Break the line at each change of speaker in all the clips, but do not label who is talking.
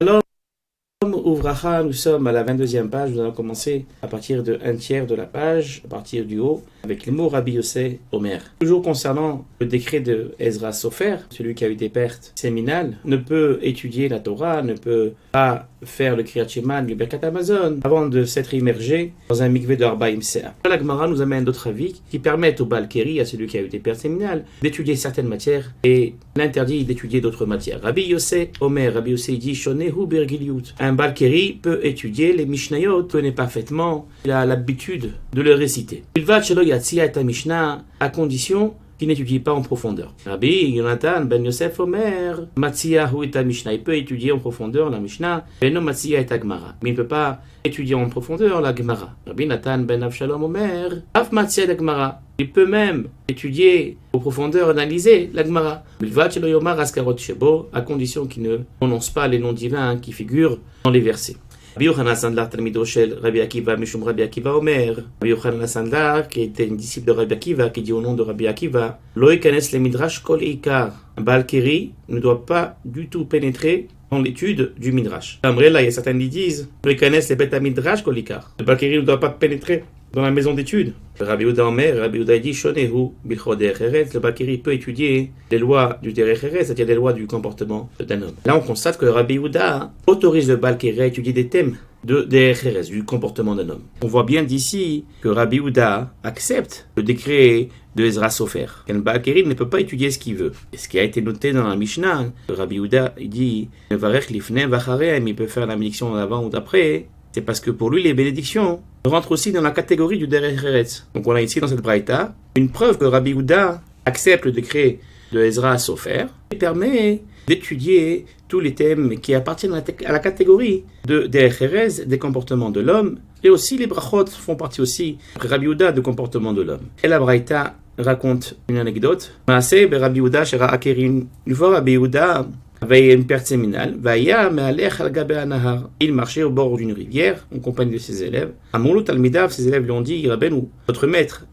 Alors, Ouvracha, nous sommes à la 22e page, nous allons commencer à partir de un tiers de la page, à partir du haut, avec les mots Rabbi Yossé Omer. Toujours concernant le décret de Ezra Sofer, celui qui a eu des pertes séminales, ne peut étudier la Torah, ne peut pas faire le Kriyat Shema, le Birkat Hamazon, avant de s'être immergé dans un mikvé de Arbaïm Seah. La Gemara nous amène d'autres avis qui permettent au Baal Keri, à celui qui a eu des pertes séminales, d'étudier certaines matières et l'interdit d'étudier d'autres matières. Rabbi Yossé Omer, Rabbi Yossé dit Shonehu Birgiliut. Un Baal Keri peut étudier les Mishnayot, connaît parfaitement, il a l'habitude de le réciter. Il va chez Yatzia et Mishnah à condition qu'il n'étudie pas en profondeur. Rabbi Yonatan ben Yosef Omer, Matzia hu et Mishnah, il peut étudier en profondeur la Mishnah, et non Matzia et Gemara, mais il ne peut pas étudier en profondeur la Gemara. Rabbi Nathan ben Avshalom Omer, Af Matzia et Gemara, il peut même étudier en profondeur, analyser la Gemara. Bilvat shelo yomar askarot shebo, à condition qu'il ne prononce pas les noms divins qui figurent dans les versets. Rabbi Yochanan Sandlar, talmido shel Rabbi Akiva, mishum Rabbi Akiva Omer. Rabbi Yochanan Sandlar, qui était une disciple de Rabbi Akiva, qui dit au nom de Rabbi Akiva, Lo ikanes le midrash kol ikar. Un Baal Keri ne doit pas du tout pénétrer dans l'étude du midrash. Après, là, il y a certains qui disent, Lo ikanes le bet midrash kol ikar. Le Baal Keri ne doit pas pénétrer dans la maison d'études. Rabbi Yehuda Omer, Rabbi Yehuda dit Shonehu bilchot derech eretz. Le Baal Keri peut étudier les lois du derech eretz, c'est-à-dire les lois du comportement d'un homme. Là, on constate que Rabbi Yehuda autorise le Baal Keri à étudier des thèmes de derech eretz, du comportement d'un homme. On voit bien d'ici que Rabbi Yehuda accepte le décret de Ezra Sofer. Un Baal Keri ne peut pas étudier ce qu'il veut. Et ce qui a été noté dans la Mishnah, Rabbi Yehuda il dit Nevarech lifnei vachareim, il peut faire la bénédiction avant ou d'après. C'est parce que pour lui, les bénédictions rentrent aussi dans la catégorie du derech eretz. Donc on a ici dans cette braïta une preuve que Rabbi Yehuda accepte le décret de Ezra Sofer et permet d'étudier tous les thèmes qui appartiennent à la catégorie de derech eretz, des comportements de l'homme, et aussi les brachot font partie aussi, Rabbi Yehuda, de comportement de l'homme. Et la braïta raconte une anecdote. Maaseh be Rabbi Yehuda shera akerin. Une fois Rabbi Yehuda avait une perte séminale. Il marchait au bord d'une rivière en compagnie de ses élèves. Ses élèves lui ont dit Rabbeinu, votre maître,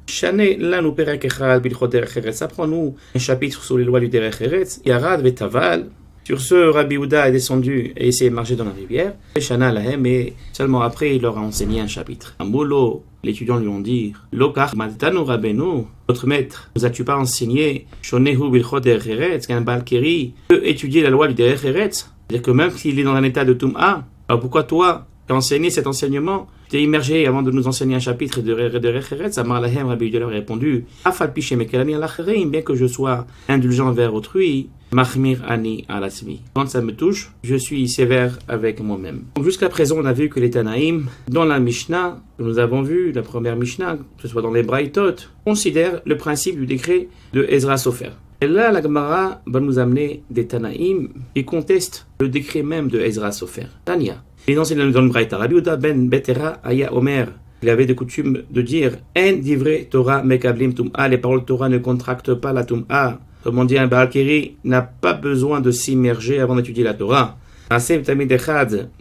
apprends-nous un chapitre sur les lois du derech eretz. Yarad vetaval. Sur ce, Rabbi Yehuda est descendu et essayé de marcher dans la rivière. Et seulement après, il leur a enseigné un chapitre. Amolo, les étudiants lui ont dit Lokach maltanu Rabbeinu, votre maître, nous as-tu pas enseigné Shonehu bilchot derech eretz, qu'un Baal Keri peut étudier la loi du derech eretz? C'est-à-dire que même s'il est dans un état de Tum'a, alors pourquoi toi, tu as enseigné cet enseignement? Tu t'es immergé avant de nous enseigner un chapitre de derech eretz. Amar lahem, Rabbi Yehuda leur a répondu Afal pi shemekelani alacherim, bien que je sois indulgent vers autrui, Mahmir ani alasmi. Quand ça me touche, je suis sévère avec moi-même. Donc jusqu'à présent, on a vu que les Tanaïm, dans la Mishnah, que nous avons vu, la première Mishnah, que ce soit dans les Braïtot, considèrent le principe du décret de Ezra Sofer. Et là, la Gemara va nous amener des Tanaïm qui contestent le décret même de Ezra Sofer. Tania. Les enseignants dans le Braïta, Rabbi Yehuda ben Betera aya Omer, il avait de coutume de dire En divrei Torah mekablim tum'a, les paroles de Torah ne contractent pas la tum'a. Comme on dit, un Baal Keri n'a pas besoin de s'immerger avant d'étudier la Torah. Une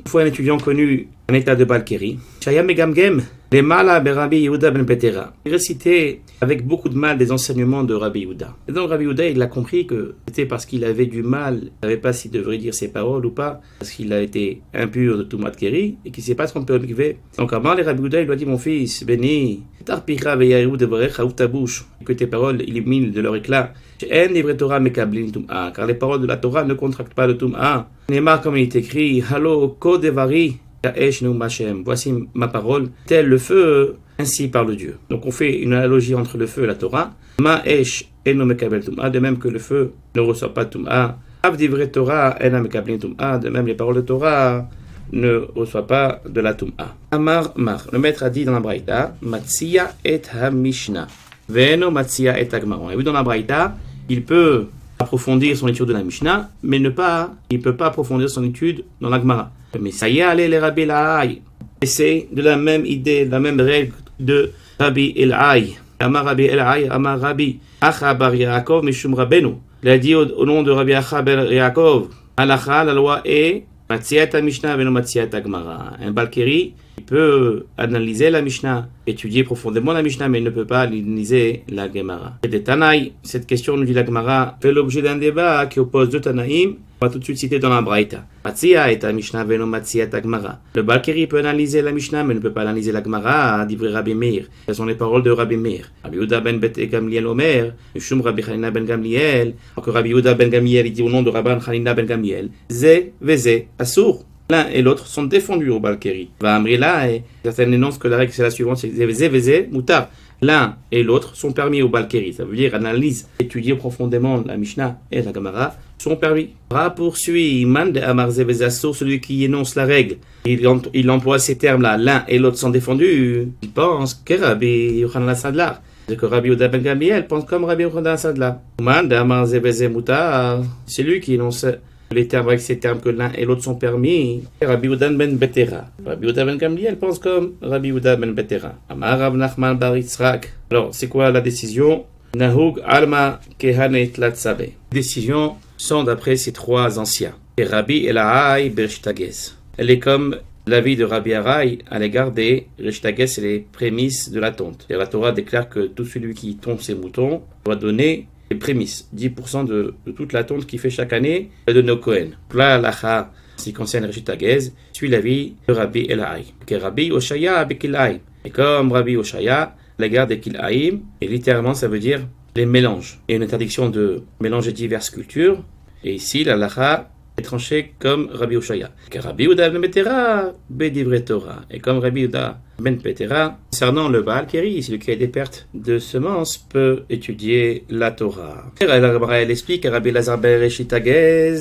fois un étudiant connu un état de Baal Keri, il récitait avec beaucoup de mal des enseignements de Rabbi Yehuda. Et donc Rabbi Yehuda, il a compris que c'était parce qu'il avait du mal, il ne savait pas s'il devrait dire ses paroles ou pas, parce qu'il a été impur de Tumat Keri et qu'il ne s'est pas trompé au mikvé. Donc avant, les Rabbi Yehuda, il lui a dit mon fils, béni, ouvre ta bouche, que tes paroles illuminent de leur éclat. Car les paroles de la Torah ne contractent pas le Tum'a. Neymar, comme il est écrit, Halo Kodevari. Voici ma parole, tel le feu, ainsi parle Dieu. Donc on fait une analogie entre le feu et la Torah. Ma'esh eno mekabel tum'a, de même que le feu ne reçoit pas tum'a. Avdivre Torah ena mekabel tum'a, de même les paroles de Torah ne reçoivent pas de la tum'a. Amar mar, le maître a dit dans la Braïta, Matzia et ha-mishnah, ve'eno Matzia et ha-gemara. On a vu dans la Braïta, il peut approfondir son étude de la Mishnah, mais il ne peut pas approfondir son étude dans la Gemara. Mais ça y est, allez les Rabbi Elahai. Et c'est de la même idée, de la même règle de Rabbi Elahai. Amar Rabbi Elahai, Amar Rabbi Acha bar Yaakov Mishum Rabbeinu. Il a dit au nom de Rabbi Acha bar Yaakov, Halacha, la loi est Matzia et Mishnah, veno Matzia et Gemara. Un Baal Keri Il peut analyser la Mishnah, étudier profondément la Mishnah, mais il ne peut pas analyser la Gemara. Et des Tanaï, cette question, nous dit la Gemara, fait l'objet d'un débat qui oppose deux Tanaïm. On va tout de suite citer dans la Braïta. Matzia est à Mishnah, veno Matzia ta Gemara. Le Balkeri peut analyser la Mishnah, mais ne peut pas analyser la Gemara, d'ivrer Rabbi Meir. Ce sont les paroles de Rabbi Meir. Rabbi Yehuda ben Bet Gamliel Omer, Mishum Rabbi Chanina ben Gamliel. Alors que Rabbi Yehuda ben Gamliel, il dit au nom de Rabban Chanina ben Gamliel, Ze, Veze, Assour. L'un et l'autre sont défendus au Balkeri. Va Amrila, et certaines énoncent que la règle c'est la suivante, c'est Ze, Veze, Moutar. L'un et l'autre sont permis au Balkeri. Ça veut dire analyse, étudier profondément la Mishnah et la Gemara sont permis. Ra poursuit Man de Amar Ze Veze Assour, celui qui énonce la règle. Il emploie ces termes-là. L'un et l'autre sont défendus. Il pense que Rabbi Yochanan Sadlar. Que Rabbi Yehuda ben Gamliel pense comme Rabbi Yochanan Sadlar. Man de Amar Ze Veze Moutar, c'est lui qui énonce les termes avec ces termes que l'un et l'autre sont permis. Rabbi Yehuda ben Betera. Rabbi Yehuda ben Gamliel pense comme Rabbi Yehuda ben Betera. Amar Rav Nachman bar Yitzhak. Alors, c'est quoi la décision? Nahug alma kehanet latzabe. Décision sont d'après ces trois anciens. Et Rabbi Elahai bershtagez. Elle est comme l'avis de Rabbi Arai à l'égard des reshtagez, c'est les prémices de la tonte. Et la Torah déclare que tout celui qui tombe ses moutons doit donner les prémices, 10% de toute la tonte qu'il fait chaque année de nos Kohen. Là, l'Acha, ce qui concerne Rishtagez, suit l'avis de Rabbi Elahai. Que Rabbi Oshaya Bekilaim. Et comme Rabbi Oshaya, l'égard des Kilaim, et littéralement ça veut dire les mélanges. Et une interdiction de mélanger diverses cultures. Et ici, l'Acha est tranché comme Rabbi Oshaya. Que Rabbi Yehuda ben Betera Bedivre Torah. Et comme Rabbi Yehuda ben Betera, concernant le Baal Keri, celui qui a des pertes de semences, peut étudier la Torah. Elle explique à Rabbi Lazar ben Reshitagez,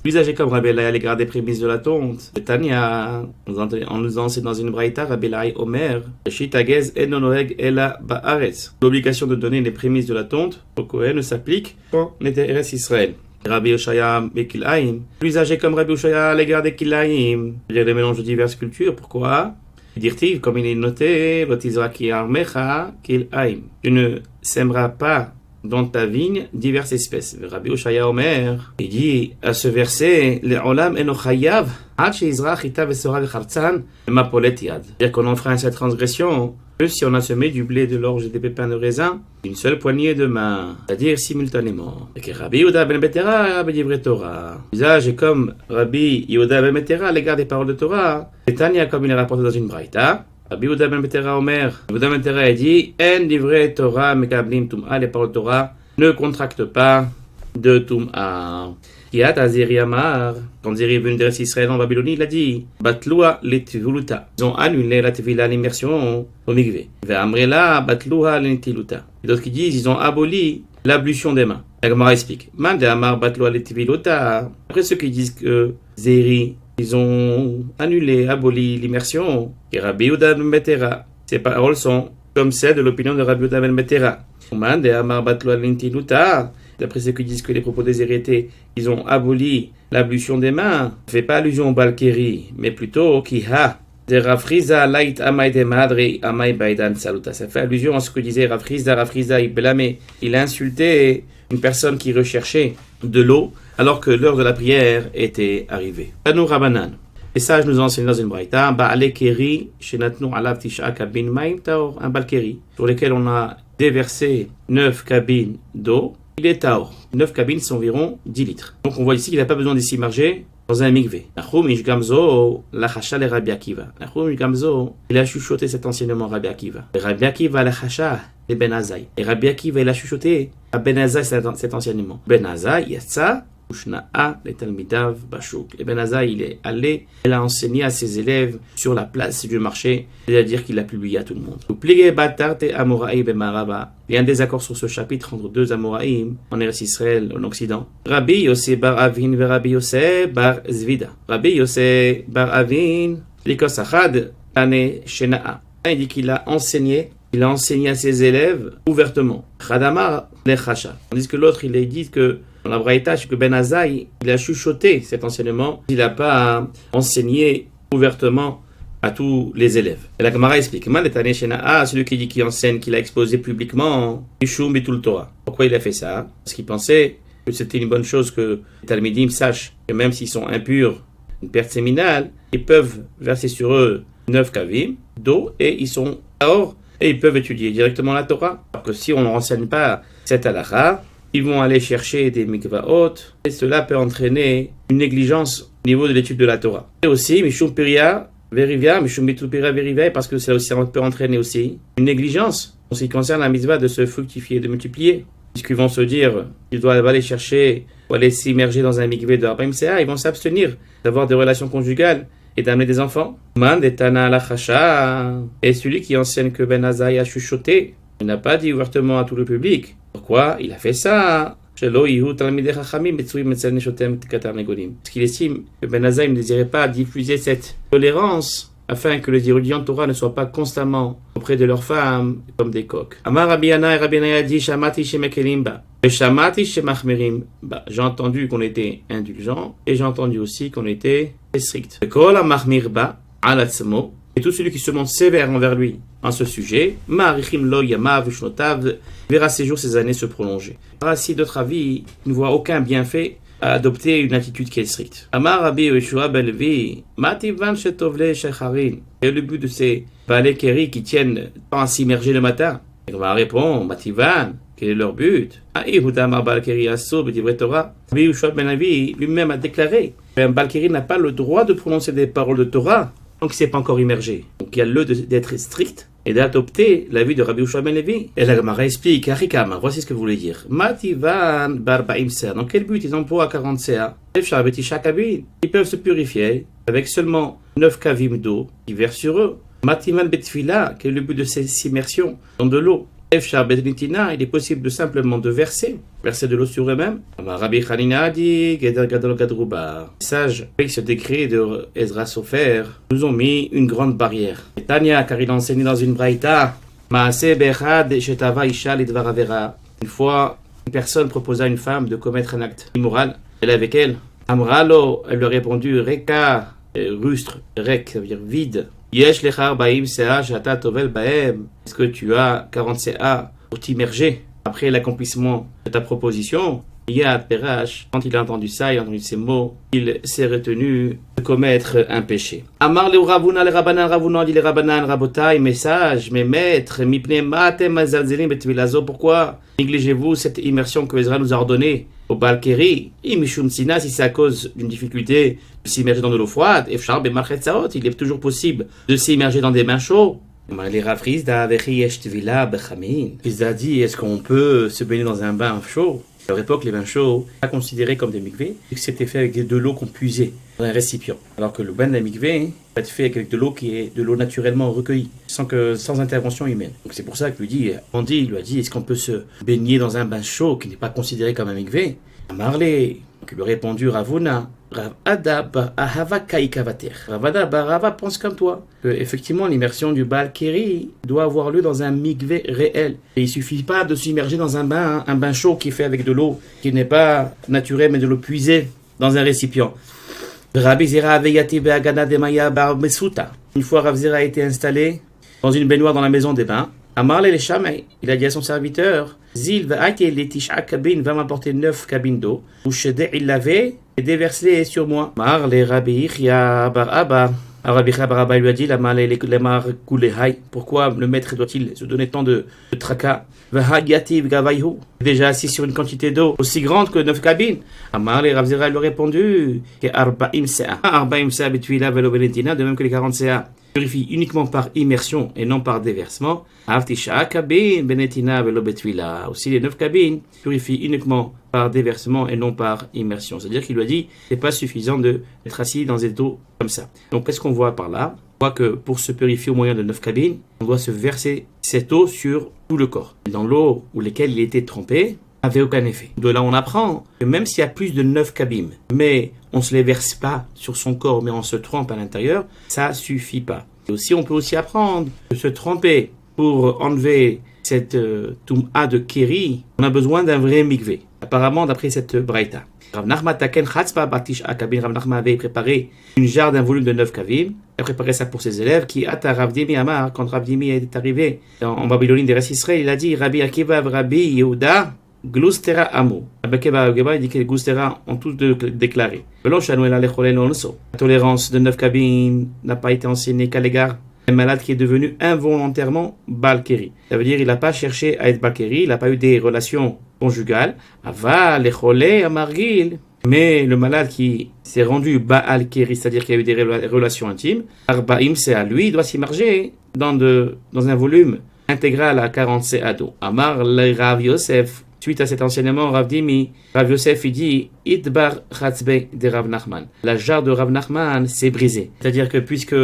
l'usage est comme Rabbi Elahai à l'égard des prémices de la tonte. Tania, on nous enseigne dans une braïta, Rabbi Elahai Omer, Reshitagez enonoeg ela ba'aretz. L'obligation de donner les prémices de la tonte au Kohen ne s'applique qu'en Eretz Israël. Rabbi Oshaya Bekilaim, l'usage est comme Rabbi Oshaya à l'égard des Kilaim. Il y a des mélanges de diverses cultures. Pourquoi? Dirtiv, comme il est noté, Lotizraki Armecha Kilaim. Tu ne sèmeras pas dans ta vigne diverses espèces. Rabbi Oshaya Omer, il dit à ce verset, le olam eno chayav, ad sheizrach ita vesora vechartzan, ma polet yad. C'est-à-dire qu'on enfreint cette transgression, que si on a semé du blé, de l'orge et des pépins de raisin, une seule poignée de main, c'est-à-dire simultanément. Et que Rabbi Yehuda ben Betera, Rabbi Divrei Torah. L'usage est comme Rabbi Yehuda ben Betera à l'égard des paroles de Torah. Et Tania, comme il est rapporté dans une braïta, Rabbi Yehuda ben Betera Omer, Yehuda ben Betera a dit, En Divrei Torah mekablim tum'a, les paroles de Torah ne contractent pas de tum'a. Kiat Azeri Amar, quand Zeri est venu d'Eretz Israël en Babylonie, il a dit Batlua letivuluta. Ils ont annulé la tevila, l'immersion au mikvé. Ve'amrela batlua lentiluta. Et d'autres qui disent ils ont aboli l'ablution des mains. La Gemara explique Man de Amar batlua letiviluta. Après ceux qui disent que Zeri, ils ont annulé, aboli l'immersion. Et Rabbi Yehuda ben Betera. Ces paroles sont comme celles de l'opinion de Rabbi Yehuda ben Betera. Man de Amar batlua lentiluta. D'après ceux qui disent que les propos des héritiers, ils ont aboli l'ablution des mains, ne fait pas allusion au Balkeri, mais plutôt Kiha. De Rafriza Light Amay de Madre Amay Baidan Saluta. Ça fait allusion à ce que disait Rafriza, il blâmait, il insultait une personne qui recherchait de l'eau alors que l'heure de la prière était arrivée. Tanu Rabanan. Les sages nous enseignent dans une braïta, Ba'ale Keri, Shenatnu Alav Tisha Kabin Maim Taor, un Balkeri, sur lesquels on a déversé 9 cabines d'eau. Il est taor. 9 cabines, c'est environ 10 litres. Donc on voit ici qu'il n'a pas besoin d'y s'immerger dans un mikvé. Nachum ish gamzo lachacha le Rabbi Akiva. Nachum ish gamzo, il a chuchoté cet enseignement Rabbi Akiva. Rabbi Akiva lachacha le Ben Azai. Et Rabbi Akiva, il a chuchoté à Ben Azai cet enseignement. Ben Azai yatsa ushna'a le talmidav bashuk. Et Ben Azai, il est allé, il a enseigné à ses élèves sur la place du marché, c'est-à-dire qu'il a publié à tout le monde. Plié batarte amoraï ben maraba. Il y a un désaccord sur ce chapitre entre deux Amoraïm en Eretz Israël, en Occident. Rabbi Yossé bar Avin et Rabbi Yossé bar Zvida. Rabbi Yossé bar Avin, l'ikos achad, ane shena'a. Il dit qu'il a enseigné à ses élèves ouvertement. Chadamar lechacha. Tandis que l'autre, il a dit que dans la braïta, que Ben Azai, il a chuchoté cet enseignement. Il n'a pas enseigné ouvertement à tous les élèves. Et la Gemara explique, celui qui dit qu'il enseigne, qu'il a exposé publiquement, Torah. Pourquoi il a fait ça? Parce qu'il pensait que c'était une bonne chose que les Talmidim sachent que même s'ils sont impurs, une perte séminale, ils peuvent verser sur eux 9 kavim d'eau et ils sont dehors et ils peuvent étudier directement la Torah. Alors que si on ne renseigne pas cette halakha, ils vont aller chercher des mikvaot et cela peut entraîner une négligence au niveau de l'étude de la Torah. Et aussi, Mishum Piria Verivia, Mishum Bitu Piria Verivia, parce que ça aussi peut entraîner aussi une négligence en ce qui concerne la mitzvah de se fructifier, de multiplier. Puisqu'ils vont se dire qu'ils doivent aller chercher ou aller s'immerger dans un mikvé de Arbaim Sea, ils vont s'abstenir d'avoir des relations conjugales et d'amener des enfants. Man detana alachacha, et celui qui enseigne que Ben Azaï a chuchoté, il n'a pas dit ouvertement à tout le public. Pourquoi il a fait ça? Parce qu'il estime que Ben Azaï ne désirait pas diffuser cette tolérance afin que les étudiants de Torah ne soient pas constamment auprès de leurs femmes comme des coqs. Amar Rabbi Yana et Rabbi Yana dit Shamati shemekelimba. Shamati shemachmirimba. J'ai entendu qu'on était indulgent et j'ai entendu aussi qu'on était strict. Kol amachmirba alatzmo. Et tout celui qui se montre sévère envers lui en ce sujet, Ma'arichim lo yamav shnotav, verra ses jours, ses années se prolonger. Si d'autres avis ne voient aucun bienfait à adopter une attitude qui est stricte. Amar Rabbi Yeshua ben Levi, Mativan shetovle shecharin. Et le but de ces balais kéri qui tiennent pas à s'immerger le matin. Et on va répondre, Mativan, quel est leur but? Ahihudamar balkéri asso b'divrei Torah. Rabbi Yeshua ben Levi lui-même a déclaré qu'un balkéri n'a pas le droit de prononcer des paroles de Torah donc il ne s'est pas encore immergé. Donc il y a le d'être strict et d'adopter l'avis de Rabbi Yeshua ben Levi. Et la Gemara explique, Harikam, voici ce que vous voulez dire. Mativan barbaim sea. Dans quel but ils emploient 40 sea? Ils peuvent se purifier avec seulement 9 kavim d'eau qui versent sur eux. Mativan betfila, quel est le but de cette immersion dans de l'eau? Efshar betnitina, il est possible de simplement de verser de l'eau sur eux-mêmes. Rabbi Hanina a dit, Geder gadol gadruba. Les sages, avec ce décret de Ezra Sofer, nous ont mis une grande barrière. Et Tania, car il a enseigné dans une braïta, Maase bechad shetava isha lidvar avera. Une fois, une personne proposa à une femme de commettre un acte immoral. Elle est avec elle. Amralo, elle lui a répondu, Reka, rustre, rek, ça veut dire vide. Yesh lechar baim sea shata tovel baem. Est-ce que tu as 40 CA pour t'immerger après l'accomplissement de ta proposition? Yad Perash, quand il a entendu ça, il a entendu ces mots, il s'est retenu de commettre un péché. Amar le Ravuna, le Rabanan, Ravuna, dit le Rabanan, Rabotai, message, mes maîtres, mipne matem azalzelim betvilazo, pourquoi négligez-vous cette immersion que Ezra nous a ordonnée au Balkeri? Imishum Sina, si c'est à cause d'une difficulté de s'immerger dans de l'eau froide, Efshar bemachetzaot, il est toujours possible de s'immerger dans des bains chauds. Les Rafrizda, Vechi Tvila, Bechamin. Il a dit, est-ce qu'on peut se baigner dans un bain chaud? À leur époque, les bains chauds, pas considérés comme des mikvés, et que c'était fait avec de l'eau qu'on puisait dans un récipient. Alors que le bain d'un mikvé va être fait avec de l'eau qui est de l'eau naturellement recueillie, sans intervention humaine. Donc c'est pour ça que lui lui a dit, est-ce qu'on peut se baigner dans un bain chaud qui n'est pas considéré comme un mikvé? Marley, donc il lui a répondu, Ravuna, Ravada bar ahava kaikavater. Ravada bar ahava pense comme toi. Que, effectivement, l'immersion du Baal Keri doit avoir lieu dans un mikvé réel. Et il suffit pas de s'immerger dans un bain chaud qui est fait avec de l'eau qui n'est pas naturelle mais de l'eau puisée dans un récipient. Rabbi Zera aveyati be'agana demaya bar mesuta. Une fois Rav Zera a été installé dans une baignoire dans la maison des bains, Amarle les Shamay, il a dit à son serviteur, Zil va'ati les tisha kabin, va m'apporter 9 cabines d'eau, où Shede il l'avait et déverse-les sur moi. Marle Rabbi Ichya bar Abba. Rabbi Ichya bar Abba lui a dit, pourquoi le maître doit-il se donner tant de tracas? Déjà assis sur une quantité d'eau aussi grande que 9 cabines. Amar les Rav Zera lui a répondu que Arba'im Sea Betuila Velo Valentina, de même que les 40 CA purifient uniquement par immersion et non par déversement. Avtisha Kabin Benetina Velo Betuila. Aussi les 9 cabines purifient uniquement par déversement et non par immersion. C'est-à-dire qu'il lui a dit c'est pas suffisant d'être assis dans des eaux comme ça. Donc qu'est-ce qu'on voit par là? On voit que pour se purifier au moyen de 9 cabines, on doit se verser cette eau sur tout le corps. Dans l'eau où lesquelles il était trempé, n'avait aucun effet. De là, on apprend que même s'il y a plus de 9 cabines, mais on ne se les verse pas sur son corps, mais on se trempe à l'intérieur, ça suffit pas. Et aussi, on peut aussi apprendre que se tremper pour enlever cette toum'a de Kéri, on a besoin d'un vrai mikvé. Apparemment, d'après cette braïta. Rav Nachman Taken Chatzpa Batish Akabin, Rav Nachman avait préparé une jarre d'un volume de 9 kavim. Il a préparé ça pour ses élèves qui, Ata Rav Dimi Amar, quand Rav Dimi est arrivé en Babylonie des Restes Israël, il a dit Rabbi Akiva, Rabbi Yehuda, Glustera amo. Abakeba il dit que les Glustera ont tous déclaré. La tolérance de 9 cabines n'a pas été enseignée qu'à l'égard d'un malade qui est devenu involontairement Balkeri. Ça veut dire qu'il n'a pas cherché à être Balkeri, il n'a pas eu des relations conjugales. Ava, lecholé, amargil. Mais le malade qui s'est rendu Baal Keri, c'est-à-dire qu'il a eu des relations intimes, Arbaim c'est à lui, il doit s'immerger dans un volume intégral à 40 CADO. Amar le Rav Yosef, suite à cet enseignement, Rav Yosef il dit Idbar Chatzbe de Rav Nachman. La jarre de Rav Nachman s'est brisée. C'est-à-dire que puisque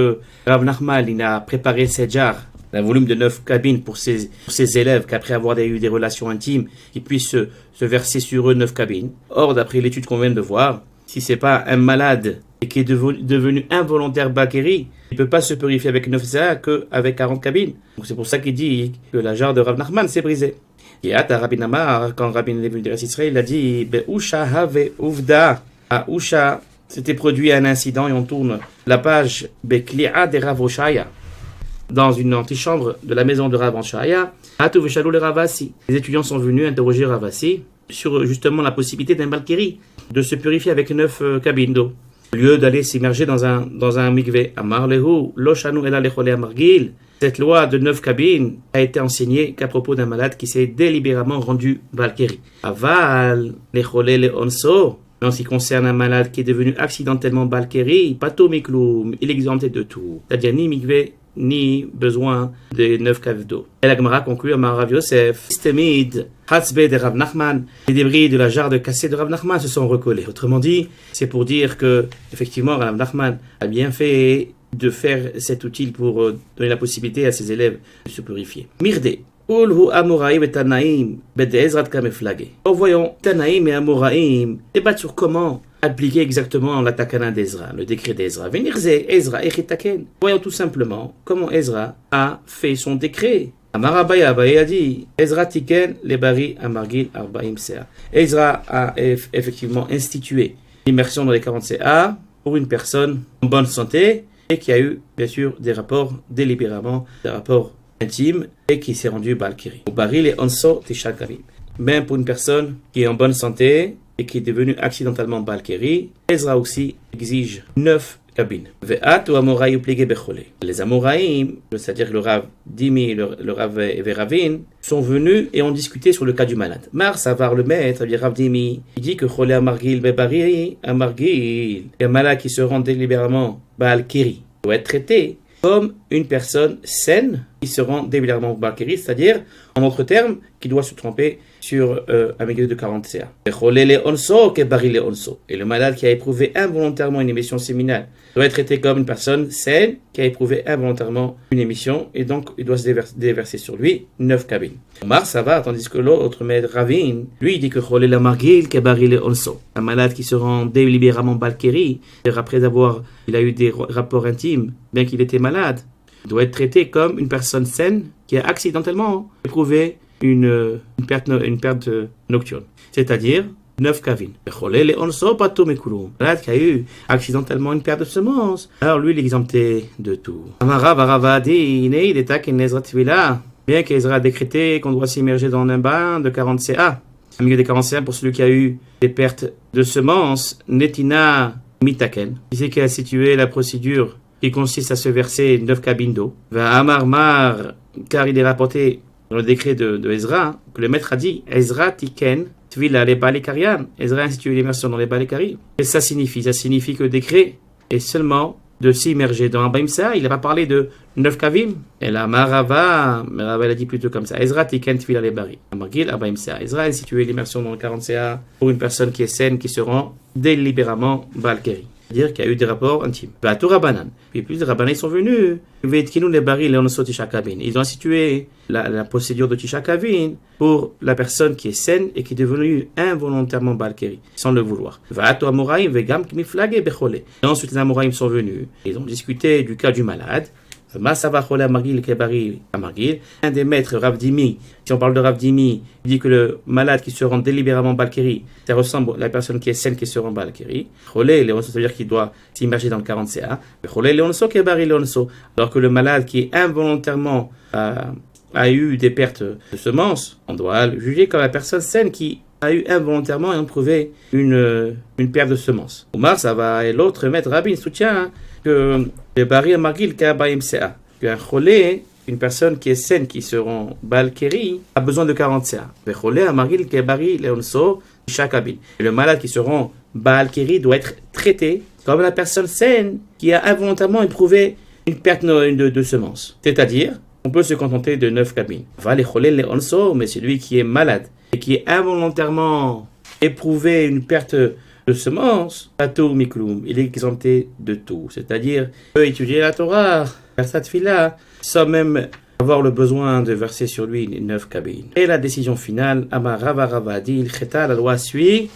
Rav Nachman il a préparé cette jarre, un volume de 9 cabines pour ses élèves qu'après avoir eu des relations intimes, ils puissent se verser sur eux 9 cabines. Or, d'après l'étude qu'on vient de voir, si c'est pas un malade et qui est devenu involontaire Bakeri, il ne peut pas se purifier avec 9 CA qu'avec 40 cabines. Donc c'est pour ça qu'il dit que la jarre de Rav Nachman s'est brisée. Et à Rabbi Namar, quand Rabbi est venu d'Israël, il a dit Be'usha have uvda. À Usha, s'était produit un incident et on tourne la page Bekli'a de Rav Oshaya. Dans une antichambre de la maison de Rav Oshaya, les étudiants sont venus interroger Ravasi sur justement la possibilité d'un Balkeri, de se purifier avec 9 cabines d'eau, au lieu d'aller s'immerger dans un mikvé. Amar lehu, loshanu ela lechole amargil. Cette loi de 9 cabines a été enseignée qu'à propos d'un malade qui s'est délibérément rendu Balkeri. Aval lechole le onso. En ce qui concerne un malade qui est devenu accidentellement Balkeri, pato mikloum, il est exempté de tout. C'est-à-dire ni mikvé, ni besoin de 9 caves d'eau. Et la Gemara conclut à Rav Yosef, Stemid, Hatzbe de Rav Nachman, les débris de la jarre de cassé de Rav Nachman se sont recollés. Autrement dit, c'est pour dire que, effectivement, Rav Nachman a bien fait de faire cet outil pour donner la possibilité à ses élèves de se purifier. Mirde. Ulhu Amoraïm et Tanaïm, Bede Ezrat Kameflage. Voyons, Tanaïm et Amoraïm débattent sur comment appliquer exactement la takana d'Ezra, le décret d'Ezra. Venirze, Ezra Echitaken. Voyons tout simplement comment Ezra a fait son décret. Amar Abaye a dit, Ezra Tiken, les bari amargil arbaim sea. Ezra a effectivement institué l'immersion dans les 40 CA pour une personne en bonne santé et qui a eu, bien sûr, des rapports délibérément, des rapports intime et qui s'est rendu Balkiri. Au baril et onso tishakari. Même pour une personne qui est en bonne santé et qui est devenue accidentellement Balkiri, Ezra aussi exige 9 cabines. Ve'at ou amoraï ou pligé bechole. Les amoraïm, c'est-à-dire le Rav Dimi, le Rav Veravin, sont venus et ont discuté sur le cas du malade. Mar Savar le maître, le Rav Dimi, il dit que Chole amargil bebari amargil, un malade qui se rend délibérément Balkiri doit être traité comme une personne saine qui se rend délibérément Balkiri, c'est-à-dire, en d'autres termes, qui doit se tromper sur un milieu de 40 CA. Et le malade qui a éprouvé involontairement une émission séminale doit être traité comme une personne saine qui a éprouvé involontairement une émission et donc il doit se déverser sur lui 9 cabines. Omar, ça va, tandis que l'autre maître Ravin, lui, il dit que un malade qui se rend délibérément Balkiri, après il a eu des rapports intimes, bien qu'il était malade, doit être traité comme une personne saine qui a accidentellement éprouvé une perte nocturne, c'est-à-dire 9 kavines. Malade qui a eu accidentellement une perte de semences, alors lui il est exempté de tout. Bien qu'Ezra a décrété qu'on doit s'immerger dans un bain de 40 CA, au milieu des 40 CA pour celui qui a eu des pertes de semences, Netina Mitaken, qui c'est qui a situé la procédure qui consiste à se verser 9 cabines d'eau. Va Amar, car il est rapporté dans le décret de Ezra, que le maître a dit Ezra Tiken Tvila les Balikarian. Ezra a institué l'immersion dans les Balikari. Et ça signifie que le décret est seulement de s'immerger dans un Baimsa. Il n'a pas parlé de 9 kavim. Et la Marava a dit plutôt comme ça Ezra Tiken Tvila les Bari. Amargil Abaimsa. Ezra a institué l'immersion dans le 40 CA pour une personne qui est saine, qui se rend délibérément Balkari. C'est-à-dire qu'il y a eu des rapports intimes. Puis plus de Rabbanan sont venus. Ils ont institué la procédure de Tishakavin pour la personne qui est saine et qui est devenue involontairement Balkeri, sans le vouloir. Et ensuite les Amoraïm sont venus. Ils ont discuté du cas du malade. Un des maîtres, Rav Dimi, si on parle de Rav Dimi, il dit que le malade qui se rend délibérément Balkeri, ça ressemble à la personne qui est saine qui se rend Balkeri. Ça veut dire qu'il doit s'immerger dans le 40 CA. Alors que le malade qui est involontairement a eu des pertes de semences, on doit le juger comme la personne saine qui a eu involontairement éprouvé une perte de semences. Omar, ça va, et l'autre maître Rabbi soutient que le bari margil kabaim sea, qu'un cholé, une personne qui est saine, qui se rend balkeri, a besoin de 40 CA. Le cholé margil kabari leonso shakabin. Et le malade qui se rend balkeri doit être traité comme la personne saine qui a involontairement éprouvé une perte de semences. C'est-à-dire, on peut se contenter de 9 cabines. Mais celui qui est malade et qui est involontairement éprouvé une perte de semences, il est exempté de tout. C'est-à-dire, il peut étudier la Torah, faire sa tefila, sans même avoir le besoin de verser sur lui 9 cabines. Et la décision finale, Amar Rava Rava dit, la loi suit,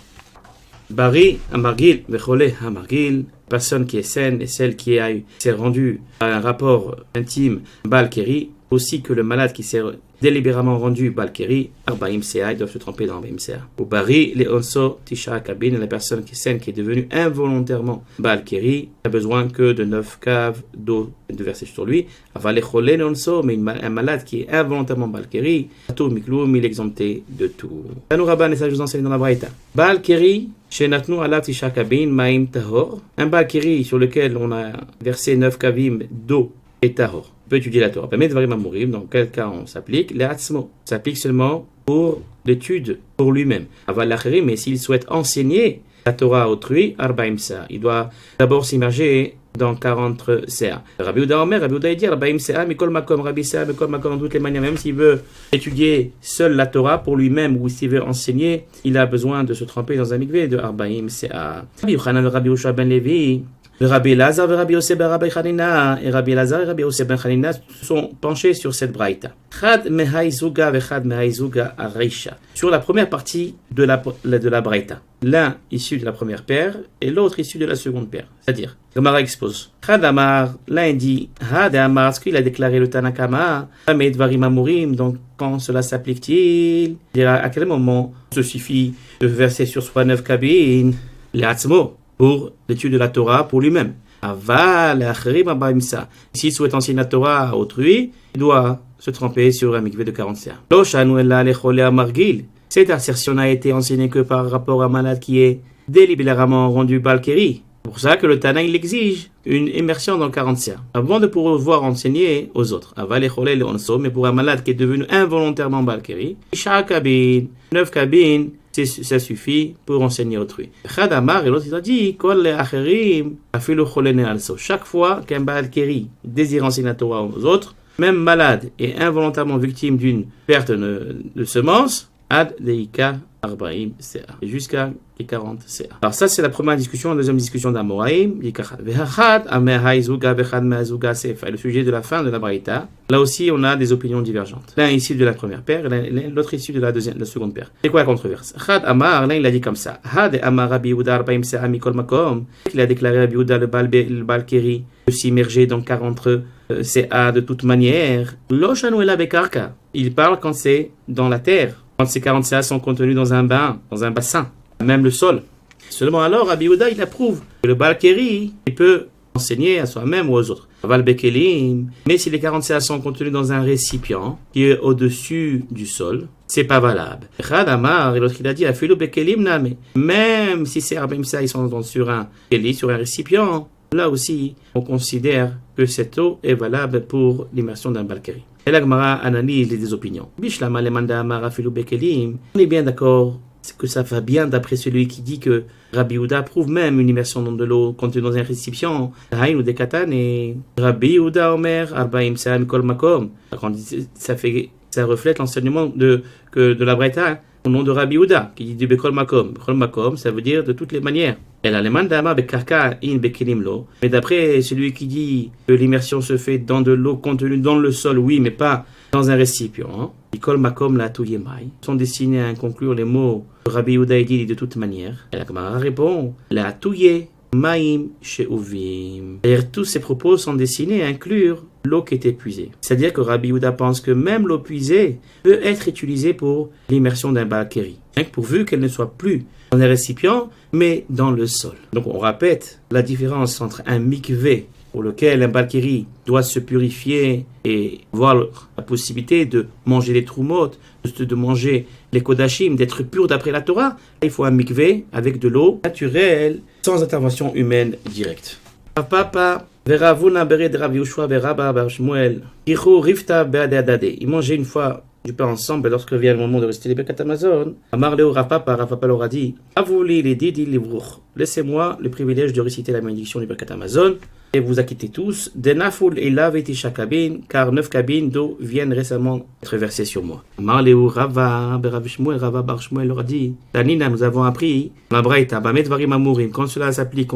Bari Amargil, Vecholé Amargil, personne qui est saine et celle qui s'est rendue à un rapport intime Balkeri, aussi que le malade qui s'est délibérément rendu Balkeri, Arbaim Sea, ils doivent se tromper dans Arbaim Sea. Ou Bari, les Onso, Tisha Kabin, la personne qui est saine, qui est devenue involontairement Balkeri, n'a besoin que de 9 caves d'eau de verser sur lui. Avalé Cholé, les Onso, mais un malade qui est involontairement Balkeri, Atou Mikloum, il est exempté de tout. Tanou Rabban, et ça je vous enseigne dans la Braïta. Balkeri, chez Natnou Alat Tisha Kabin, Maim Tahor, un Balkeri sur lequel on a versé 9 kavim d'eau et Tahor. On peut étudier la Torah. Dans quel cas on s'applique? Les Hatzmo. Ça s'applique seulement pour l'étude, pour lui-même. Mais s'il souhaite enseigner la Torah à autrui, Arbaim Sa. Il doit d'abord s'immerger dans 40 CA. Rabbi Ouda Omer, Rabbi Ouda dit Arbaim Sa, Mikol Makom, Rabbi Sa, Mikol Makom, de toutes les manières, même s'il veut étudier seul la Torah pour lui-même ou s'il veut enseigner, il a besoin de se tremper dans un mikvé de Arbaim Sa. Rabbi Yochanan, Rabbi Yoshua ben Levi, le Rabbi Lazar, Rabbi Yosef ben Rabbi Chanina, et Rabbi Lazar et Rabbi Yosef ben Chanina sont penchés sur cette braïta. Chad mehai zuga vechad mehai zuga areisha. Sur la première partie de la braïta. L'un issu de la première paire et l'autre issu de la seconde paire. C'est-à-dire, Gemara expose. Chad Amar, l'un dit, Had Amar, ce qu'il a déclaré le Tanakama, Amed Varim Amurim, donc quand cela s'applique-t-il? À quel moment se suffit de verser sur soi 9 cabines, les Hatzmo, pour l'étude de la Torah pour lui-même. S'il souhaite enseigner la Torah à autrui, il doit se tremper sur un mikvé de 40 CA. Cette assertion n'a été enseignée que par rapport à un malade qui est délibérément rendu Balkeri. C'est pour ça que le Tana il exige une immersion dans 40 CA avant de pouvoir enseigner aux autres. Mais pour un malade qui est devenu involontairement Balkeri, 9 cabines, ça suffit pour enseigner autrui. Khadamar et l'autre il a dit chaque fois qu'un Balkeri désire enseigner la Torah aux autres, même malade et involontairement victime d'une perte de semences, ad deika arbaim CA, jusqu'à 40 CA. Alors ça c'est la première discussion. La deuxième discussion d'Amoraïm, le sujet de la fin de la Braïta. Là aussi on a des opinions divergentes. L'un issu de la première paire et l'autre issu de la seconde paire. C'est quoi la controverse? Chad Amar, l'un il a dit comme ça. Had Amar Rabbi Yehuda arbaim CA mikol makom. Il a déclaré Rabbi Yehuda le Balkeri de s'immerger dans 40 CA de toute manière. Loshanu ela bekarka. Il parle quand c'est dans la terre. Quand ces 40 CA sont contenus dans un bassin, même le sol. Seulement alors, Rabbi Yehuda, il approuve que le Balkeri, il peut enseigner à soi-même ou aux autres. Mais si les 40 CA sont contenus dans un récipient qui est au-dessus du sol, c'est pas valable. Et l'autre il a dit, même si ces Arbaim CA, ils sont sur un récipient, là aussi, on considère que cette eau est valable pour l'immersion d'un Balkeri. Et la Gemara analyse les opinions. On est bien d'accord que ça va bien d'après celui qui dit que Rabbi Yehuda prouve même une immersion dans de l'eau contenue dans un récipient. Ou des katan et Rabbi Yehuda Omer Arbaim Sa mikol makom. Ça reflète l'enseignement de la Braïta au nom de Rabbi Yehuda qui dit du bekol makom. Bekol makom, ça veut dire de toutes les manières. Mais d'après celui qui dit que l'immersion se fait dans de l'eau contenue dans le sol, oui, mais pas dans un récipient, Mikol Makom la Touyemai sont destinés à conclure les mots que Rabbi Yehuda dit de toute manière. Et la Gemara répond la Touye Maim Sheuvim. D'ailleurs, tous ces propos sont destinés à inclure l'eau qui est épuisée. C'est-à-dire que Rabbi Yehuda pense que même l'eau puisée peut être utilisée pour l'immersion d'un Balkeri, pourvu qu'elle ne soit plus dans un récipient, mais dans le sol. Donc on répète la différence entre un mikvé pour lequel un Balkiri doit se purifier et avoir la possibilité de manger les Trumot, de manger les Kodashim, d'être pur d'après la Torah, il faut un mikvé avec de l'eau naturelle, sans intervention humaine directe. Papa, Veravuna Bered Rav Yoshua Beraba Bar Shmuel, Kichu Rifta Beadadade. Ils mangeaient une fois du pain ensemble lorsque vient le moment de réciter les Birkat Hamazon. Amar Leo Rav Papa leur a dit, Avouli les Didi Livruch, laissez-moi le privilège de réciter la bénédiction du Birkat Hamazon et vous acquittez tous. Denaful et Lavetisha kabine, car 9 cabines d'eau viennent récemment être versées sur moi. Amar Leo Rava Berav Shmuel, Rava Bar Shmuel leur a dit, Tanina, nous avons appris, la Braïta, Bamet Varim Amurim, quand cela s'applique,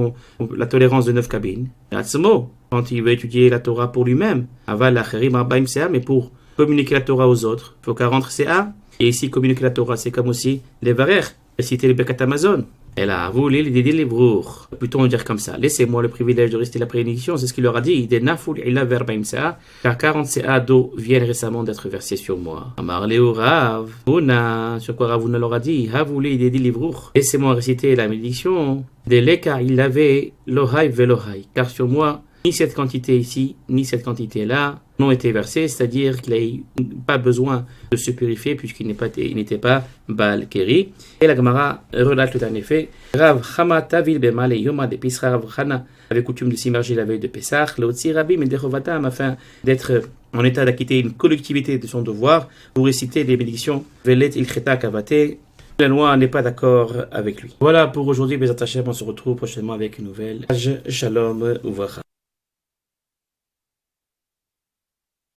la tolérance de 9 cabines. Yatsmo, quand il veut étudier la Torah pour lui-même, Aval Acherim Arbaim Sea, mais pour communiquer la Torah aux autres, il faut 40 CA. Et ici, communiquer la Torah, c'est comme aussi les Varer, réciter le Birkat Hamazon. Elle a voulu les dédier les brours. Plutôt on dire comme ça. Laissez-moi le privilège de réciter la prédiction. C'est ce qu'il leur a dit. Des naful et la verbaim CA. Car 40 CA d'eau viennent récemment d'être versés sur moi. Amar Leo Rav. Una. Sur quoi Ravuna leur a dit. Ha voulu dédier les brours. Laissez-moi réciter la bénédiction. Des leka il avait lohai velohai. Car sur moi, ni cette quantité ici, ni cette quantité là n'ont été versés, c'est-à-dire qu'il n'a pas besoin de se purifier puisqu'il n'était pas Baal Keri. Et la Gemara relate le dernier fait. Rav Chama Tavil Bemale Yoma de Pisra Rav Chana avait coutume de s'immerger la veille de Pessah, l'Otsi Rabbi Medechovatam, afin d'être en état d'acquitter une collectivité de son devoir pour réciter les bénédictions Velet Ilcheta Kavate. La loi n'est pas d'accord avec lui. Voilà pour aujourd'hui, mes attachés. On se retrouve prochainement avec une nouvelle. Shalom Uvracha.